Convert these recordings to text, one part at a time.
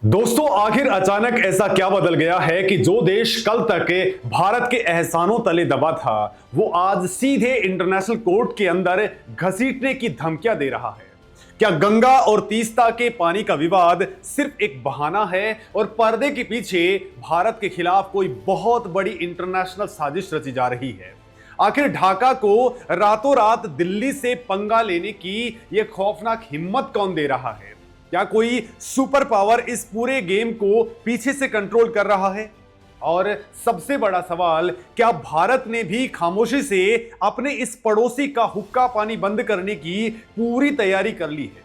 दोस्तों, आखिर अचानक ऐसा क्या बदल गया है कि जो देश कल तक भारत के एहसानों तले दबा था, वो आज सीधे इंटरनेशनल कोर्ट के अंदर घसीटने की धमकियां दे रहा है। क्या गंगा और तीस्ता के पानी का विवाद सिर्फ एक बहाना है और पर्दे के पीछे भारत के खिलाफ कोई बहुत बड़ी इंटरनेशनल साजिश रची जा रही है? आखिर ढाका को रातों रात दिल्ली से पंगा लेने की यह खौफनाक हिम्मत कौन दे रहा है? क्या कोई सुपर पावर इस पूरे गेम को पीछे से कंट्रोल कर रहा है? और सबसे बड़ा सवाल, क्या भारत ने भी खामोशी से अपने इस पड़ोसी का हुक्का पानी बंद करने की पूरी तैयारी कर ली है?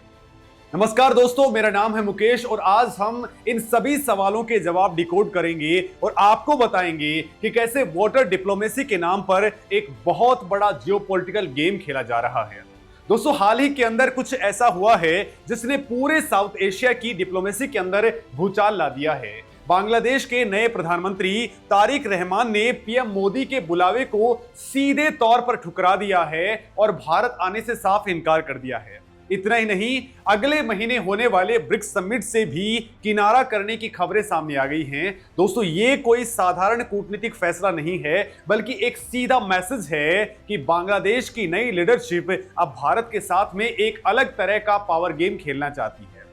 नमस्कार दोस्तों, मेरा नाम है मुकेश और आज हम इन सभी सवालों के जवाब डिकोड करेंगे और आपको बताएंगे कि कैसे वाटर डिप्लोमेसी के नाम पर एक बहुत बड़ा जियोपॉलिटिकल गेम खेला जा रहा है। दोस्तों, हाल ही के अंदर कुछ ऐसा हुआ है जिसने पूरे साउथ एशिया की डिप्लोमेसी के अंदर भूचाल ला दिया है। बांग्लादेश के नए प्रधानमंत्री तारिक रहमान ने पीएम मोदी के बुलावे को सीधे तौर पर ठुकरा दिया है और भारत आने से साफ इनकार कर दिया है। इतना ही नहीं, अगले महीने होने वाले ब्रिक्स समिट से भी किनारा करने की खबरें सामने आ गई हैं। दोस्तों, ये कोई साधारण कूटनीतिक फैसला नहीं है, बल्कि एक सीधा मैसेज है कि बांग्लादेश की नई लीडरशिप अब भारत के साथ में एक अलग तरह का पावर गेम खेलना चाहती है।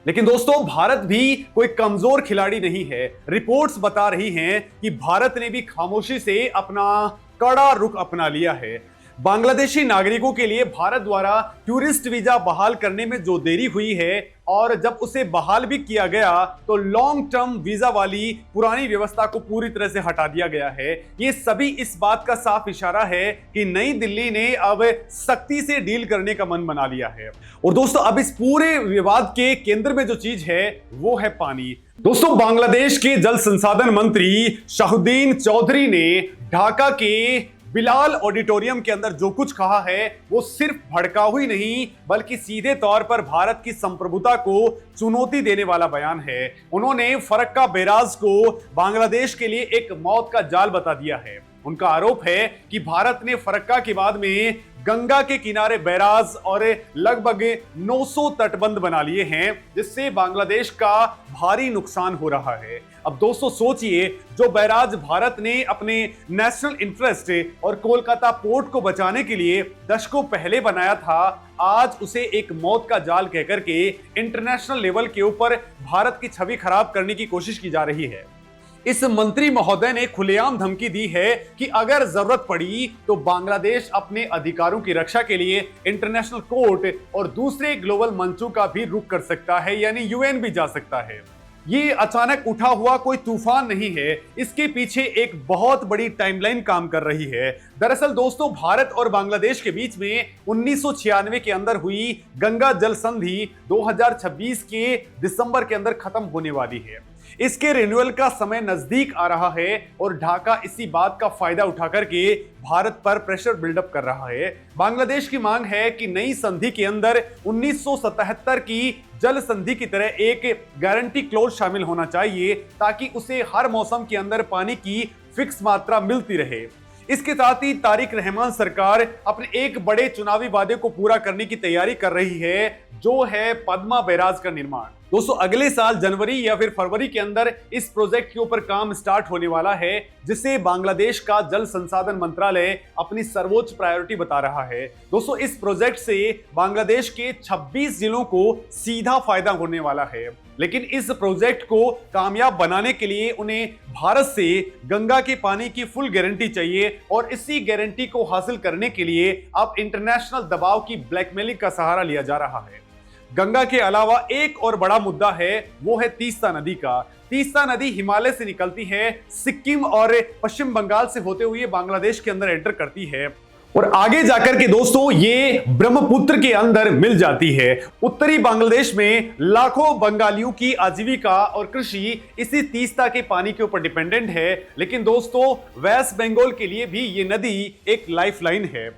लेकिन दोस्तों, भारत भी कोई कमजोर खिलाड़ी नहीं है। रिपोर्ट्स बता रही हैं कि भारत ने भी खामोशी से अपना कड़ा रुख अपना लिया है। बांग्लादेशी नागरिकों के लिए भारत द्वारा टूरिस्ट वीजा बहाल करने में जो देरी हुई है और जब उसे बहाल भी किया गया तो लॉन्ग टर्म वीजा वाली पुरानी व्यवस्था को पूरी तरह से हटा दिया गया है। ये सभी इस बात का साफ इशारा है कि नई दिल्ली ने अब सख्ती से डील करने का मन बना लिया है। और दोस्तों, अब इस पूरे विवाद के केंद्र में जो चीज है वो है पानी। दोस्तों, बांग्लादेश के जल संसाधन मंत्री शाहुद्दीन चौधरी ने ढाका के बिलाल ऑडिटोरियम के अंदर जो कुछ कहा है वो सिर्फ भड़काऊ ही नहीं, बल्कि सीधे तौर पर भारत की संप्रभुता को चुनौती देने वाला बयान है। उन्होंने फरक्का बैराज को बांग्लादेश के लिए एक मौत का जाल बता दिया है। उनका आरोप है कि भारत ने फरक्का के बाद में गंगा के किनारे बैराज और लगभग 900 तटबंध बना लिए हैं, जिससे बांग्लादेश का भारी नुकसान हो रहा है। अब दोस्तों सोचिए, जो बैराज भारत ने अपने नेशनल इंटरेस्ट और कोलकाता पोर्ट को बचाने के लिए दशकों पहले बनाया था, आज उसे एक मौत का जाल कहकर के इंटरनेशनल लेवल के ऊपर भारत की छवि खराब करने की कोशिश की जा रही है। इस मंत्री महोदय ने खुलेआम धमकी दी है कि अगर जरूरत पड़ी तो बांग्लादेश अपने अधिकारों की रक्षा के लिए इंटरनेशनल कोर्ट और दूसरे ग्लोबल मंचों का भी रुख कर सकता है, यानी यूएन भी जा सकता है। ये अचानक उठा हुआ कोई तूफान नहीं है, इसके पीछे एक बहुत बड़ी टाइमलाइन काम कर रही है। दरअसल दोस्तों, भारत और बांग्लादेश के बीच में 1996 के अंदर हुई गंगा जल संधि 2026 के दिसंबर के अंदर खत्म होने वाली है। इसके रिन्यूअल का समय नजदीक आ रहा है और ढाका इसी बात का फायदा उठा करके भारत पर प्रेशर बिल्डअप कर रहा है। बांग्लादेश की मांग है कि नई संधि के अंदर 1977 की जल संधि की तरह एक गारंटी क्लोज शामिल होना चाहिए, ताकि उसे हर मौसम के अंदर पानी की फिक्स मात्रा मिलती रहे। इसके साथ ही तारिक रहमान सरकार अपने एक बड़े चुनावी वादे को पूरा करने की तैयारी कर रही है, जो है पद्मा बैराज का निर्माण। दोस्तों, अगले साल जनवरी या फिर फरवरी के अंदर इस प्रोजेक्ट के ऊपर काम स्टार्ट होने वाला है, जिसे बांग्लादेश का जल संसाधन मंत्रालय अपनी सर्वोच्च प्रायोरिटी बता रहा है। दोस्तों, इस प्रोजेक्ट से बांग्लादेश के 26 जिलों को सीधा फायदा होने वाला है। लेकिन इस प्रोजेक्ट को कामयाब बनाने के लिए उन्हें भारत से गंगा के पानी की फुल गारंटी चाहिए और इसी गारंटी को हासिल करने के लिए अब इंटरनेशनल दबाव की ब्लैकमेलिंग का सहारा लिया जा रहा है। गंगा के अलावा एक और बड़ा मुद्दा है, वो है तीस्ता नदी का। तीस्ता नदी हिमालय से निकलती है, सिक्किम और पश्चिम बंगाल से होते हुए बांग्लादेश के अंदर एंटर करती है और आगे जाकर के दोस्तों ये ब्रह्मपुत्र के अंदर मिल जाती है। उत्तरी बांग्लादेश में लाखों बंगालियों की आजीविका और कृषि इसी तीस्ता के पानी के ऊपर डिपेंडेंट है। लेकिन दोस्तों, वेस्ट बंगाल के लिए भी ये नदी एक लाइफलाइन है।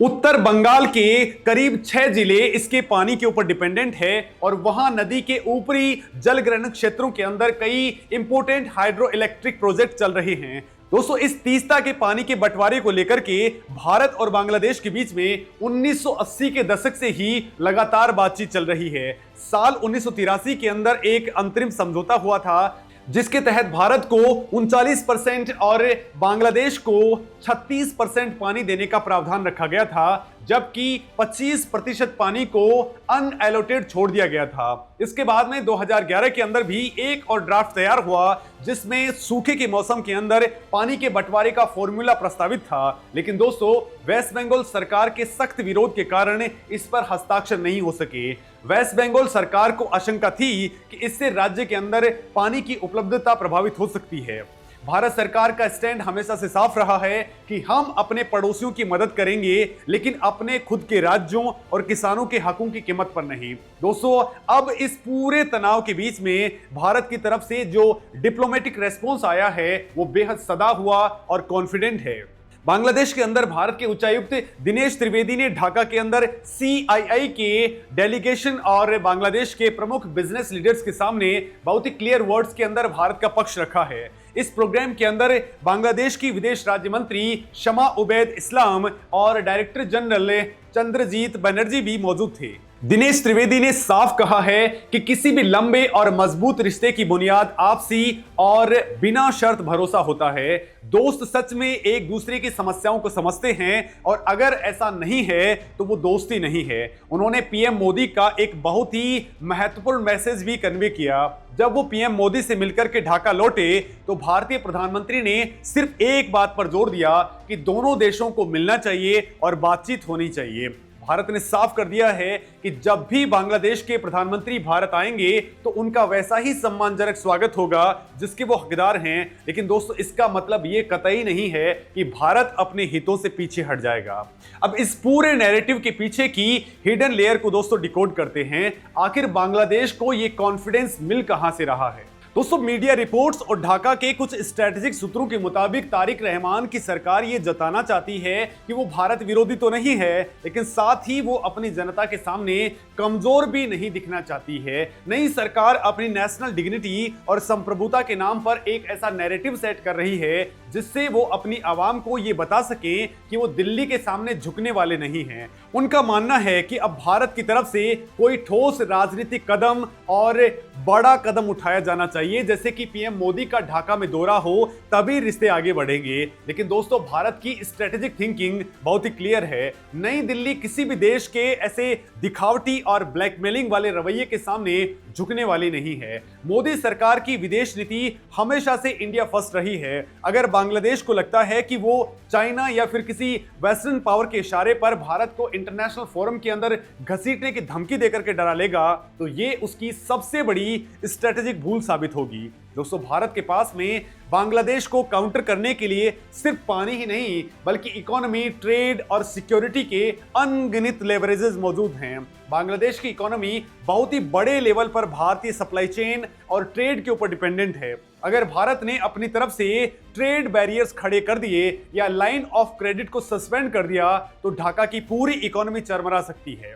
उत्तर बंगाल के करीब 6 जिले इसके पानी के ऊपर डिपेंडेंट है और वहां नदी के ऊपरी जलग्रहण क्षेत्रों के अंदर कई इंपोर्टेंट हाइड्रो इलेक्ट्रिक प्रोजेक्ट चल रहे हैं। दोस्तों इस तीस्ता के पानी के बंटवारे को लेकर के भारत और बांग्लादेश के बीच में 1980 के दशक से ही लगातार बातचीत चल रही है। साल 1983 के अंदर एक अंतरिम समझौता हुआ था जिसके तहत भारत को 39% और बांग्लादेश को 36% पानी देने का प्रावधान रखा गया था, जबकि 25% पानी को अनएलोटेड छोड़ दिया गया था। इसके बाद में 2011 के अंदर भी एक और ड्राफ्ट तैयार हुआ जिसमें सूखे के मौसम के अंदर पानी के बंटवारे का फॉर्मूला प्रस्तावित था, लेकिन दोस्तों वेस्ट बंगाल सरकार के सख्त विरोध के कारण इस पर हस्ताक्षर नहीं हो सके। वेस्ट बंगाल सरकार को आशंका थी कि इससे राज्य के अंदर पानी की उपलब्धता प्रभावित हो सकती है। भारत सरकार का स्टैंड हमेशा से साफ रहा है कि हम अपने पड़ोसियों की मदद करेंगे, लेकिन अपने खुद के राज्यों और किसानों के हकों की कीमत पर नहीं। दोस्तों अब इस पूरे तनाव के बीच में भारत की तरफ से जो डिप्लोमेटिक रेस्पॉन्स आया है वो बेहद सदा हुआ और कॉन्फिडेंट है। बांग्लादेश के अंदर भारत के उच्चायुक्त दिनेश त्रिवेदी ने ढाका के अंदर CII के डेलीगेशन और बांग्लादेश के प्रमुख बिजनेस लीडर्स के सामने बहुत ही क्लियर वर्ड्स के अंदर भारत का पक्ष रखा है। इस प्रोग्राम के अंदर बांग्लादेश की विदेश राज्य मंत्री शमा उबैद इस्लाम और डायरेक्टर जनरल चंद्रजीत बनर्जी भी मौजूद थे। दिनेश त्रिवेदी ने साफ कहा है कि किसी भी लंबे और मजबूत रिश्ते की बुनियाद आपसी और बिना शर्त भरोसा होता है। दोस्त सच में एक दूसरे की समस्याओं को समझते हैं और अगर ऐसा नहीं है तो वो दोस्ती नहीं है। उन्होंने पीएम मोदी का एक बहुत ही महत्वपूर्ण मैसेज भी कन्वे किया। जब वो पीएम मोदी से मिलकर के ढाका लौटे तो भारतीय प्रधानमंत्री ने सिर्फ एक बात पर जोर दिया कि दोनों देशों को मिलना चाहिए और बातचीत होनी चाहिए। भारत ने साफ कर दिया है कि जब भी बांग्लादेश के प्रधानमंत्री भारत आएंगे तो उनका वैसा ही सम्मानजनक स्वागत होगा जिसके वो हकदार हैं। लेकिन दोस्तों इसका मतलब ये कतई नहीं है कि भारत अपने हितों से पीछे हट जाएगा। अब इस पूरे नैरेटिव के पीछे की हिडन लेयर को दोस्तों डिकोड करते हैं। आखिर बांग्लादेश को ये कॉन्फिडेंस मिल कहां से रहा है? दोस्तों मीडिया रिपोर्ट्स और ढाका के कुछ स्ट्रेटेजिक सूत्रों के मुताबिक तारिक रहमान की सरकार ये जताना चाहती है कि वो भारत विरोधी तो नहीं है, लेकिन साथ ही वो अपनी जनता के सामने कमजोर भी नहीं दिखना चाहती है। नई सरकार अपनी नेशनल डिग्निटी और संप्रभुता के नाम पर एक ऐसा नैरेटिव सेट कर रही है जिससे वो अपनी आवाम को ये बता सके कि वो दिल्ली के सामने झुकने वाले नहीं हैं। उनका मानना है कि अब भारत की तरफ से कोई ठोस राजनीतिक कदम और बड़ा कदम उठाया जाना चाहिए, जैसे कि पीएम मोदी का ढाका में दौरा हो, तभी रिश्ते आगे बढ़ेंगे। लेकिन दोस्तों भारत की स्ट्रेटेजिक थिंकिंग बहुत ही क्लियर है। नई दिल्ली किसी भी देश के ऐसे दिखावटी और ब्लैकमेलिंग वाले रवैये के सामने झुकने वाली नहीं है। मोदी सरकार की विदेश नीति हमेशा से इंडिया फर्स्ट रही है। अगर बांग्लादेश को लगता है कि वो चाइना या फिर किसी वेस्टर्न पावर के इशारे पर भारत को इंटरनेशनल फोरम के अंदर घसीटने की धमकी देकर के डरा लेगा तो ये उसकी सबसे बड़ी स्ट्रेटेजिक भूल साबित होगी। दोस्तों भारत के पास में बांग्लादेश को काउंटर करने के लिए सिर्फ पानी ही नहीं बल्कि इकोनॉमी, ट्रेड और सिक्योरिटी के अनगिनत लेवरेजेस मौजूद हैं। बांग्लादेश की इकोनॉमी बहुत ही बड़े लेवल पर भारतीय सप्लाई चेन और ट्रेड के ऊपर डिपेंडेंट है। अगर भारत ने अपनी तरफ से ट्रेड बैरियर्स खड़े कर दिए या लाइन ऑफ क्रेडिट को सस्पेंड कर दिया तो ढाका की पूरी इकोनॉमी चरमरा सकती है।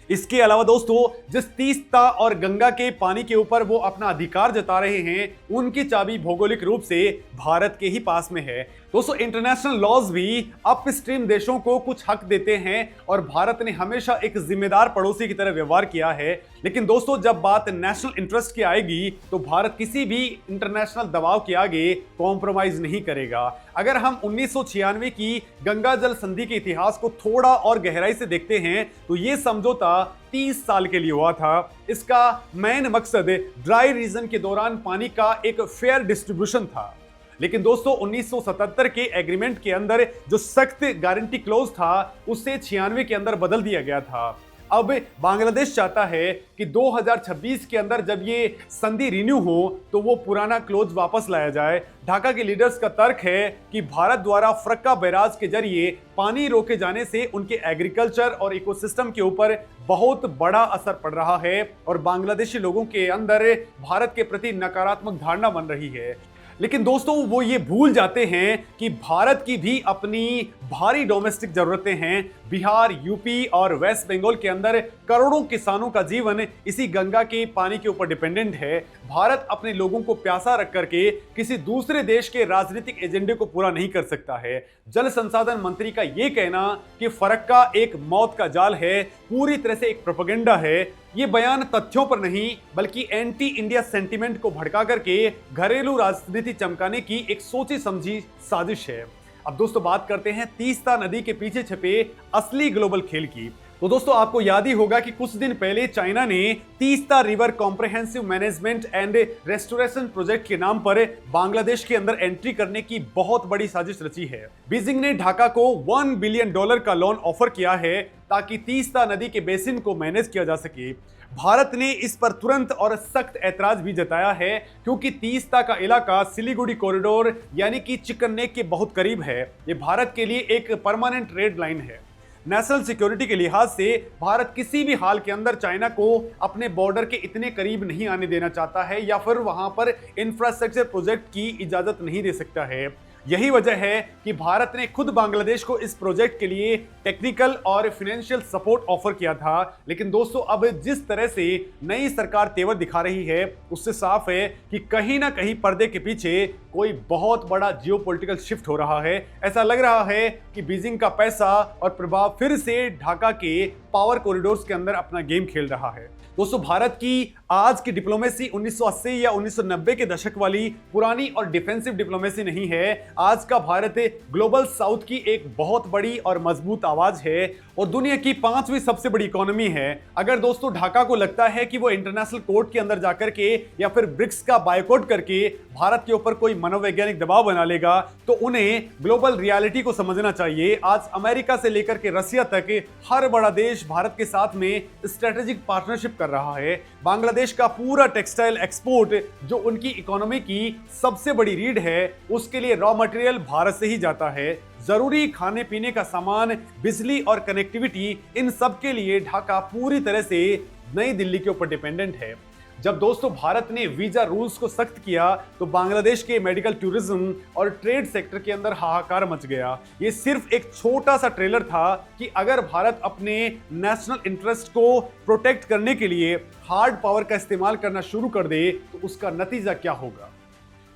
इसके अलावा दोस्तों जिस तीस्ता और गंगा के पानी के ऊपर वो अपना अधिकार जता रहे हैं उनकी चाबी भौगोलिक रूप से भारत के ही पास में है। दोस्तों इंटरनेशनल लॉज भी अपस्ट्रीम देशों को कुछ हक देते हैं और भारत ने हमेशा एक जिम्मेदार पड़ोसी की तरह व्यवहार किया है। लेकिन दोस्तों जब बात नेशनल इंटरेस्ट की आएगी तो भारत किसी भी इंटरनेशनल दबाव के आगे कॉम्प्रोमाइज नहीं करेगा। अगर हम 1996 की गंगा जल संधि के इतिहास को थोड़ा और गहराई से देखते हैं तो ये समझौता 30 साल के लिए हुआ था। इसका मेन मकसद ड्राई रीजन के दौरान पानी का एक फेयर डिस्ट्रीब्यूशन था। लेकिन दोस्तों 1977 के एग्रीमेंट के अंदर जो सख्त गारंटी क्लोज था उसे 96 के अंदर बदल दिया गया था। अब बांग्लादेश चाहता है कि 2026 के अंदर जब ये संधि रिन्यू हो तो वो पुराना क्लोज वापस लाया जाए। ढाका के लीडर्स का तर्क है कि भारत द्वारा फरक्का बैराज के जरिए पानी रोके जाने से उनके एग्रीकल्चर और इकोसिस्टम के ऊपर बहुत बड़ा असर पड़ रहा है और बांग्लादेशी लोगों के अंदर भारत के प्रति नकारात्मक धारणा बन रही है। लेकिन दोस्तों वो ये भूल जाते हैं कि भारत की भी अपनी भारी डोमेस्टिक जरूरतें हैं। बिहार, यूपी और वेस्ट बंगाल के अंदर करोड़ों किसानों का जीवन इसी गंगा के पानी के ऊपर डिपेंडेंट है। भारत अपने लोगों को प्यासा रख करके किसी दूसरे देश के राजनीतिक एजेंडे को पूरा नहीं कर सकता है। जल संसाधन मंत्री का यह कहना कि फरक्का एक मौत का जाल है, पूरी तरह से एक प्रोपेगेंडा है। ये बयान तथ्यों पर नहीं बल्कि एंटी इंडिया सेंटीमेंट को भड़का करके घरेलू राजनीति चमकाने की एक सोची समझी साजिश है। अब दोस्तों बात करते हैं तीस्ता नदी के पीछे छिपे असली ग्लोबल खेल की। तो दोस्तों आपको याद ही होगा कि कुछ दिन पहले चाइना ने Teesta river comprehensive management and restoration project के नाम पर बांग्लादेश के अंदर एंट्री करने की बहुत बड़ी साजिश रची है। बीजिंग ने ढाका को $1 बिलियन का लोन ऑफर किया है ताकि तीस्ता नदी के बेसिन को मैनेज किया जा सके। भारत ने इस पर तुरंत और सख्त ऐतराज भी जताया है क्योंकि तीस्ता का इलाका सिलीगुड़ी कॉरिडोर यानी कि चिकन नेक के बहुत करीब है। ये भारत के लिए एक परमानेंट रेड लाइन है। नेशनल सिक्योरिटी के लिहाज से भारत किसी भी हाल के अंदर चाइना को अपने बॉर्डर के इतने करीब नहीं आने देना चाहता है या फिर वहां पर इंफ्रास्ट्रक्चर प्रोजेक्ट की इजाजत नहीं दे सकता है। यही वजह है कि भारत ने खुद बांग्लादेश को इस प्रोजेक्ट के लिए टेक्निकल और फाइनेंशियल सपोर्ट ऑफर किया था। लेकिन दोस्तों अब जिस तरह से नई सरकार तेवर दिखा रही है उससे साफ है कि कहीं ना कहीं पर्दे के पीछे कोई बहुत बड़ा जियोपॉलिटिकल शिफ्ट हो रहा है। ऐसा लग रहा है कि बीजिंग का पैसा और प्रभाव फिर से ढाका के पावर कॉरिडोर्स के अंदर अपना गेम खेल रहा है। दोस्तों भारत की आज की डिप्लोमेसी 1980 या 1990 के दशक वाली पुरानी और डिफेंसिव डिप्लोमेसी नहीं है। आज का भारत ग्लोबल साउथ की एक बहुत बड़ी और मजबूत आवाज है और दुनिया की 5वीं सबसे बड़ी इकोनॉमी है। अगर दोस्तों ढाका को लगता है कि वो इंटरनेशनल कोर्ट के अंदर जाकर के या फिर ब्रिक्स का बायकॉट करके भारत के ऊपर कोई मनोवैज्ञानिक दबाव बना लेगा तो उन्हें ग्लोबल रियलिटी को समझना चाहिए। आज अमेरिका से लेकर के रसिया तक हर बड़ा देश भारत के साथ में स्ट्रेटेजिक पार्टनरशिप कर रहा है। बांग्लादेश का पूरा टेक्सटाइल एक्सपोर्ट जो उनकी इकोनॉमी की सबसे बड़ी रीढ़ है उसके लिए रॉ मटेरियल भारत से ही जाता है। जरूरी खाने पीने का सामान, बिजली और कनेक्टिविटी, इन सब के लिए ढाका पूरी तरह से नई दिल्ली के ऊपर डिपेंडेंट है। जब दोस्तों भारत ने वीजा रूल्स को सख्त किया तो बांग्लादेश के मेडिकल टूरिज्म और ट्रेड सेक्टर के अंदर हाहाकार मच गया। ये सिर्फ एक छोटा सा ट्रेलर था कि अगर भारत अपने नेशनल इंटरेस्ट को प्रोटेक्ट करने के लिए हार्ड पावर का इस्तेमाल करना शुरू कर दे तो उसका नतीजा क्या होगा।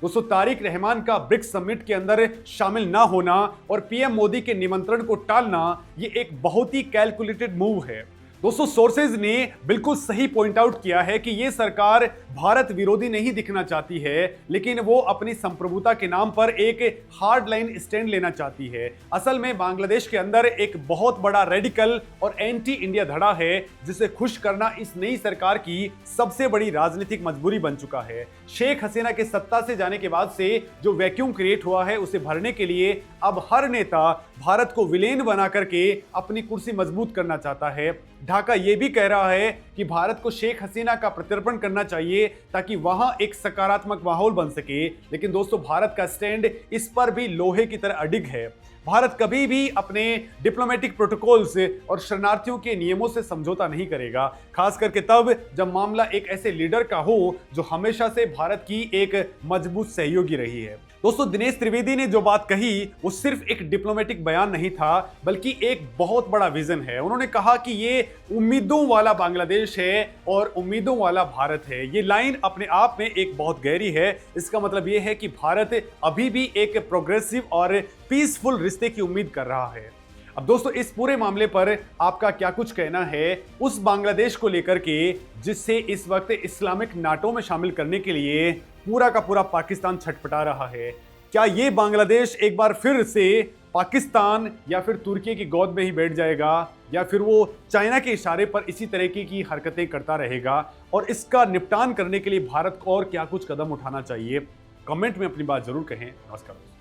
दोस्तों तारिक रहमान का ब्रिक्स समिट के अंदर शामिल ना होना और पीएम मोदी के निमंत्रण को टालना ये एक बहुत ही कैलकुलेटेड मूव है। दोस्तों सोर्सेज ने बिल्कुल सही पॉइंट आउट किया है कि ये सरकार भारत विरोधी नहीं दिखना चाहती है लेकिन वो अपनी संप्रभुता के नाम पर एक हार्ड लाइन स्टैंड लेना चाहती है। असल में बांग्लादेश के अंदर एक बहुत बड़ा रेडिकल और एंटी इंडिया धड़ा है जिसे खुश करना इस नई सरकार की सबसे बड़ी राजनीतिक मजबूरी बन चुका है। शेख हसीना के सत्ता से जाने के बाद से जो वैक्यूम क्रिएट हुआ है उसे भरने के लिए अब हर नेता भारत को विलेन बना करके अपनी कुर्सी मजबूत करना चाहता है। ढाका यह भी कह रहा है कि भारत को शेख हसीना का प्रत्यर्पण करना चाहिए ताकि वहां एक सकारात्मक माहौल बन सके। लेकिन दोस्तों भारत का स्टैंड इस पर भी लोहे की तरह अडिग है। भारत कभी भी अपने डिप्लोमेटिक प्रोटोकॉल्स और शरणार्थियों के नियमों से समझौता नहीं करेगा, खास करके तब जब मामला एक ऐसे लीडर का हो जो हमेशा से भारत की एक मजबूत सहयोगी रही है। दोस्तों दिनेश त्रिवेदी ने जो बात कही वो सिर्फ एक डिप्लोमेटिक बयान नहीं था बल्कि एक बहुत बड़ा विजन है। उन्होंने कहा कि ये उम्मीदों वाला बांग्लादेश है और उम्मीदों वाला भारत है। ये लाइन अपने आप में एक बहुत गहरी है। इसका मतलब ये है कि भारत अभी भी एक प्रोग्रेसिव और पीसफुल रिश्ते की उम्मीद कर रहा है। अब दोस्तों इस पूरे मामले पर आपका क्या कुछ कहना है उस बांग्लादेश को लेकर के जिससे इस वक्त इस्लामिक नाटो में शामिल करने के लिए पूरा का पूरा पाकिस्तान छटपटा रहा है? क्या ये बांग्लादेश एक बार फिर से पाकिस्तान या फिर तुर्की की गोद में ही बैठ जाएगा या फिर वो चाइना के इशारे पर इसी तरीके की हरकतें करता रहेगा? और इसका निपटान करने के लिए भारत को और क्या कुछ कदम उठाना चाहिए? कमेंट में अपनी बात जरूर कहें। नमस्कार।